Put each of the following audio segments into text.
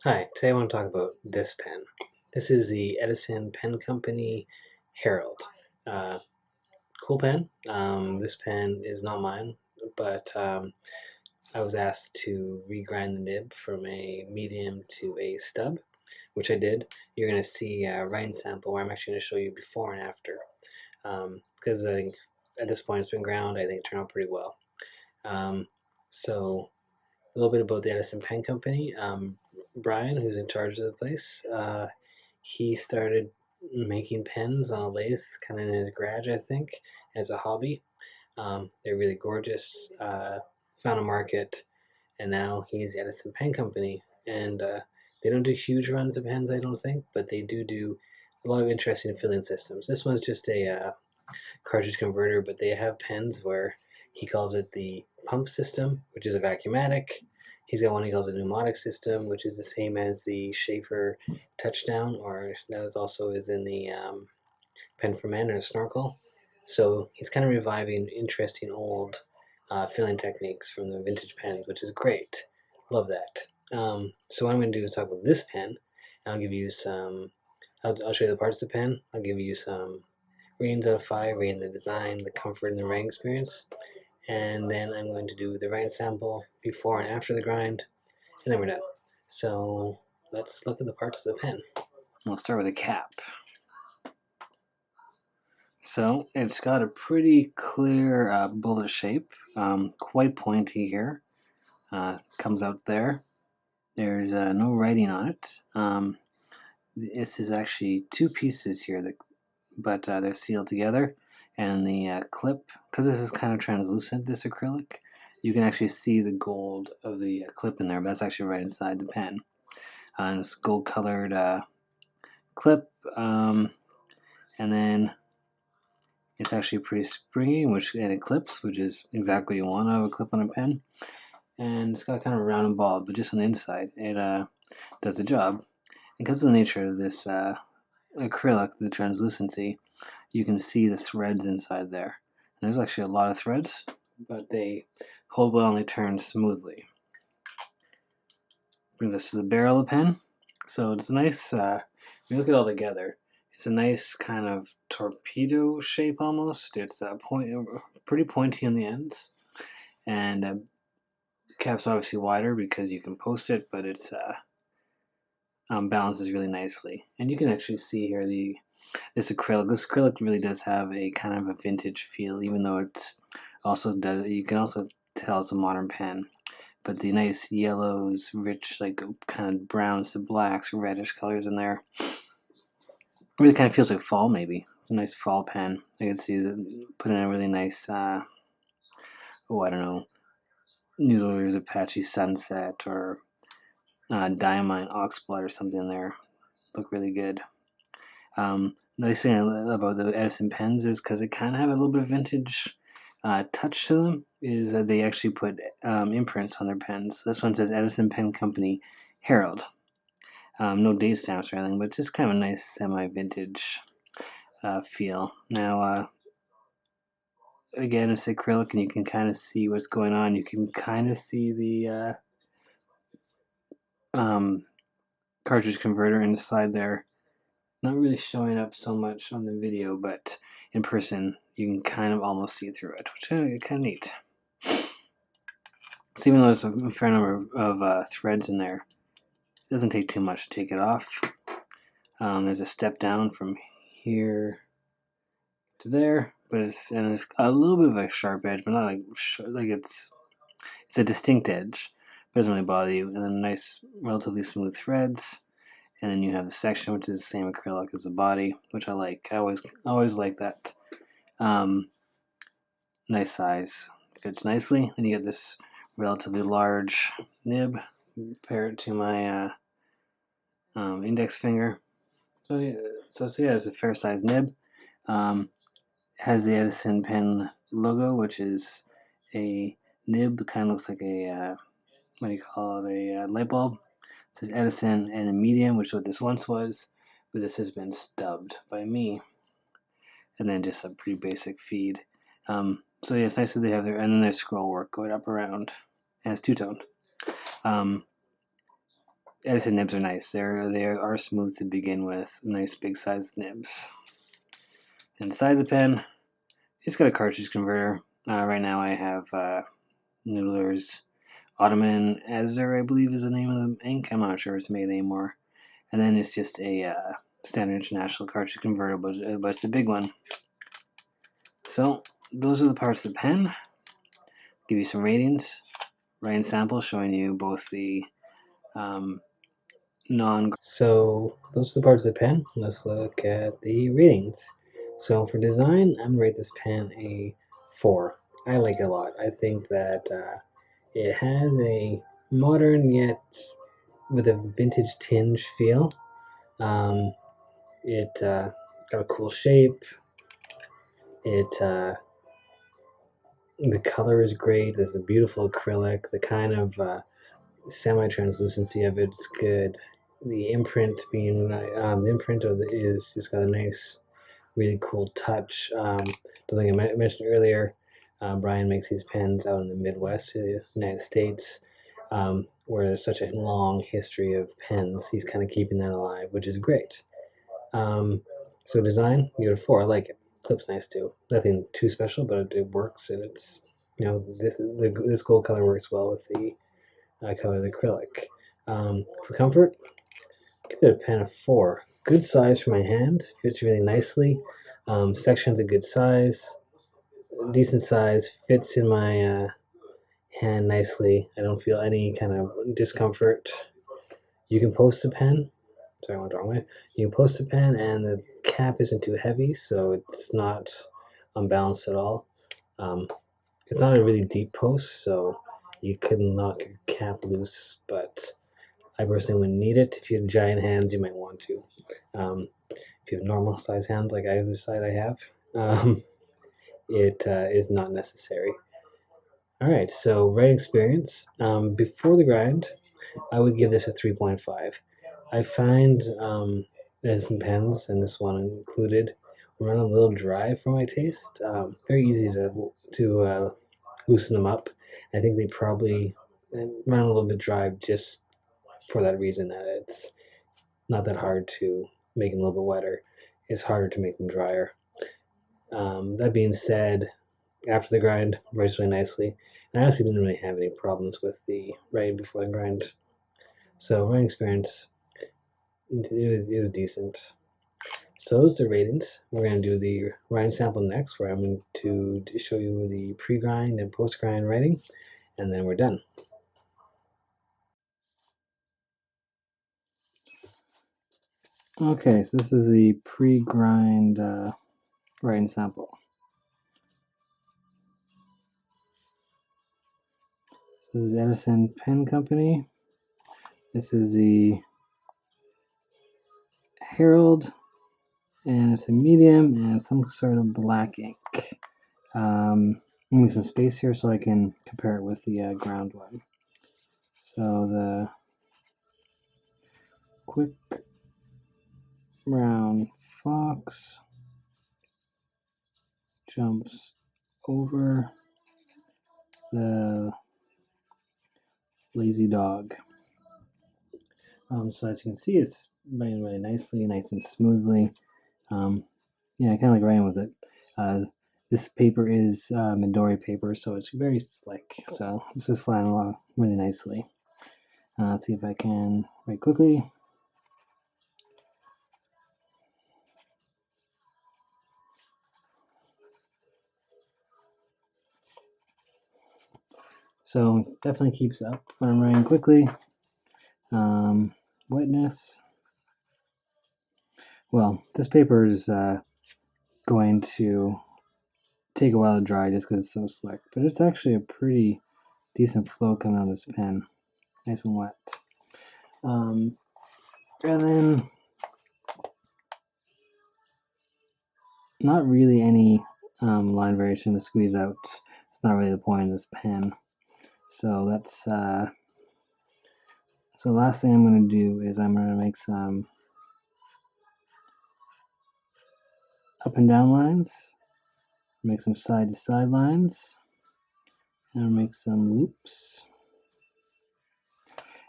Hi, today I want to talk about this pen. This is the Edison Pen Company Herald. Uh, cool pen. This pen is not mine, but I was asked to regrind the nib from a medium to a stub, which I did. You're going to see a writing sample where I'm actually going to show you before and after. Because I think at this point it's been ground, I think it turned out pretty well. So a little bit about the Edison Pen Company. Brian, who's in charge of the place, he started making pens on a lathe kind of in his garage, I think, as a hobby. They're really gorgeous. Found a market, and now he's Edison Pen Company. And they don't do huge runs of pens, I don't think, but they do a lot of interesting filling systems. This one's just a cartridge converter, but they have pens where he calls it the pump system, which is a vacuumatic. He's got one he calls a pneumatic system, which is the same as the Schaefer Touchdown, or that also is in the Pen for Men or Snorkel. So he's kind of reviving interesting old filling techniques from the vintage pens, which is great. Love that. So what I'm going to do is talk about this pen. I'll give you some. I'll show you the parts of the pen. I'll give you some ratings out of 5, rating the design, the comfort, and the writing experience. And then I'm going to do the writing sample before and after the grind, and then we're done. So let's look at the parts of the pen. We'll start with a cap. So it's got a pretty clear bullet shape, quite pointy here. Comes out there. There's no writing on it. This is actually two pieces here, but they're sealed together. And the clip, because this is kind of translucent, this acrylic, you can actually see the gold of the clip in there, but that's actually right inside the pen. And it's gold colored clip, and then it's actually pretty springy, and it clips, which is exactly what you want out of a clip on a pen. And it's got kind of a round and ball, but just on the inside, it does the job. And because of the nature of this acrylic, the translucency, you can see the threads inside there. And there's actually a lot of threads, but they hold well and they turn smoothly. Brings us to the barrel of the pen. So it's nice, when you look at it all together, it's a nice kind of torpedo shape almost. It's pretty pointy on the ends, and the cap's obviously wider because you can post it, but it's balances really nicely. And you can actually see here this acrylic really does have a kind of a vintage feel, even though it's also does. You can also tell it's a modern pen. But the nice yellows, rich, like kind of browns to blacks, reddish colors in there, really kind of feels like fall. Maybe it's a nice fall pen. I can see that put in a really nice, I don't know, Noodler's Apache Sunset or Diamine Oxblood or something in there. Look really good. Nice thing about the Edison pens is because it kind of have a little bit of vintage touch to them, is that they actually put imprints on their pens. This one says Edison Pen Company Herald. No date stamps or anything, but just kind of a nice semi-vintage feel. Now, again, it's acrylic, and you can kind of see what's going on. You can kind of see the cartridge converter inside there. Not really showing up so much on the video, but in person you can kind of almost see through it, which is kind of neat. So even though there's a fair number of threads in there, it doesn't take too much to take it off. There's a step down from here to there, but it's a little bit of a sharp edge, but not like it's a distinct edge. It doesn't really bother you. And then nice, relatively smooth threads. And then you have the section, which is the same acrylic as the body, which I like. I always like that. Nice size, fits nicely. And you get this relatively large nib. Compare it to my index finger. So yeah, it's a fair size nib. Has the Edison Pen logo, which is a nib, kind of looks like a what do you call it? A light bulb. It says Edison and a medium, which is what this once was, but this has been stubbed by me. And then just a pretty basic feed. So yeah, it's nice that they have and then there's scroll work going up around, and it's two-tone. Edison nibs are nice. They are smooth to begin with. Nice big sized nibs. Inside the pen, it's got a cartridge converter. Right now I have Noodler's Ottoman Azure, I believe is the name of the ink. I'm not sure if it's made anymore. And then it's just a standard international cartridge converter, but it's a big one. So those are the parts of the pen. Give you some ratings. Writing sample showing you both the non. So those are the parts of the pen. Let's look at the ratings. So for design, I'm gonna rate this pen a 4. I like it a lot. I think that it has a modern yet with a vintage tinge feel. It got a cool shape. The color is great. There's a beautiful acrylic. The kind of semi-translucency of it's good. The imprint being the imprint of is just got a nice, really cool touch. The thing I mentioned earlier, Brian makes these pens out in the Midwest, the United States, where there's such a long history of pens. He's kind of keeping that alive, which is great. So design, you get a 4. I like it. Clip's nice too. Nothing too special, but it works, and it's this gold color works well with the color of the acrylic. For comfort, give it a pen of 4. Good size for my hand, fits really nicely. Section's a good size, decent size, fits in my hand nicely. I don't feel any kind of discomfort. You can post the pen. Sorry, I went the wrong way. You can post the pen, and the cap isn't too heavy, so it's not unbalanced at all. It's not a really deep post, so you can knock your cap loose, but I personally wouldn't need it. If you have giant hands, you might want to. If you have normal size hands like I have the side I have, it is not necessary. All right, so writing experience. Before the grind, I would give this a 3.5. I find Edison pens, and this one included, run a little dry for my taste. Very easy to loosen them up. I think they probably run a little bit dry just for that reason, that it's not that hard to make them a little bit wetter. It's harder to make them drier. That being said, after the grind, writes really nicely. And I honestly didn't really have any problems with the writing before the grind. So writing experience, it was decent. So those are the ratings. We're going to do the writing sample next, where I'm going to show you the pre-grind and post-grind writing, and then we're done. Okay, so this is the pre-grind writing sample. So this is Edison Pen Company. This is the Herald, and it's a medium and some sort of black ink. I'm going to some space here so I can compare it with the ground one. So the quick brown fox jumps over the lazy dog. So as you can see, it's writing really nicely, nice and smoothly. Yeah, I kind of like writing with it. This paper is Midori paper, so it's very slick. So this is sliding along really nicely. Let's see if I can write quickly. So definitely keeps up when I'm writing quickly. Wetness. Well, this paper is going to take a while to dry just because it's so slick, but it's actually a pretty decent flow coming out of this pen. Nice and wet. And then not really any line variation to squeeze out. It's not really the point of this pen. So that's so the last thing I'm going to do is I'm going to make some up and down lines, make some side to side lines, and make some loops.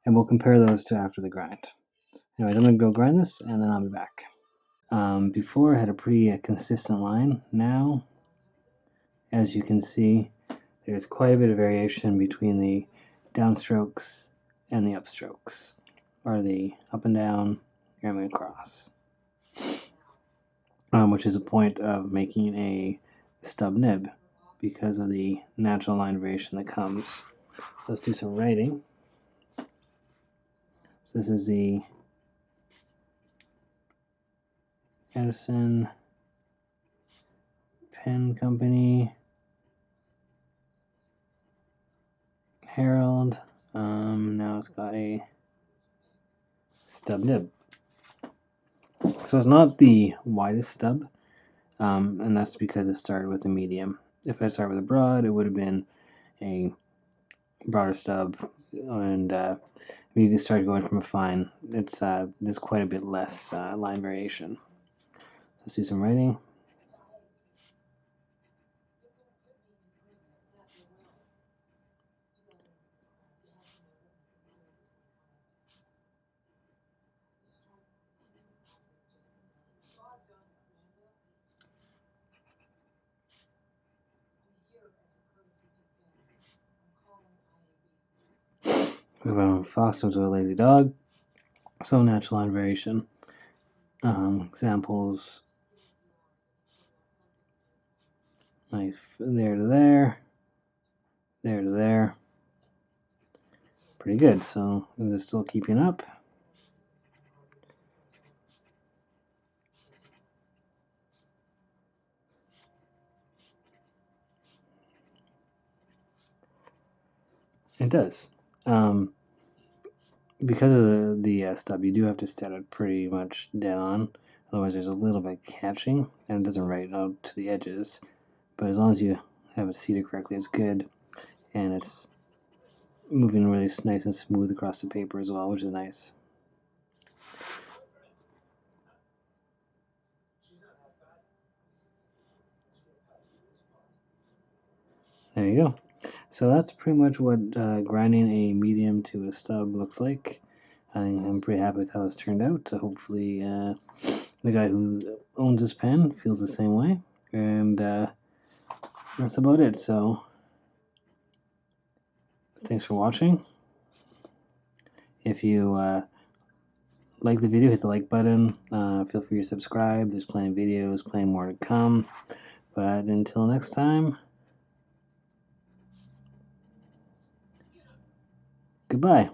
and we'll compare those to after the grind. Anyways, I'm going to go grind this, and then I'll be back. Before I had a pretty consistent line. Now, as you can see, there's quite a bit of variation between the downstrokes and the upstrokes, or the up and down and the across, which is a point of making a stub nib because of the natural line variation that comes. So let's do some writing. So this is the Edison Pen Company Herald. Now it's got a stub nib. So it's not the widest stub, and that's because it started with a medium. If I started with a broad, it would have been a broader stub, and when you start going from a fine, there's quite a bit less line variation. So let's do some writing. Foster's a lazy dog. So natural line variation. Examples like there to there, there to there. Pretty good. So is it still keeping up? It does. Because of the stub, you do have to set it pretty much dead on. Otherwise, there's a little bit catching, and it doesn't write out to the edges. But as long as you have it seated correctly, it's good, and it's moving really nice and smooth across the paper as well, which is nice. There you go. So that's pretty much what grinding a medium to a stub looks like. I'm pretty happy with how this turned out. So hopefully the guy who owns this pen feels the same way. And that's about it. So thanks for watching. If you like the video, hit the like button. Feel free to subscribe. There's plenty of videos, plenty more to come. But until next time, goodbye.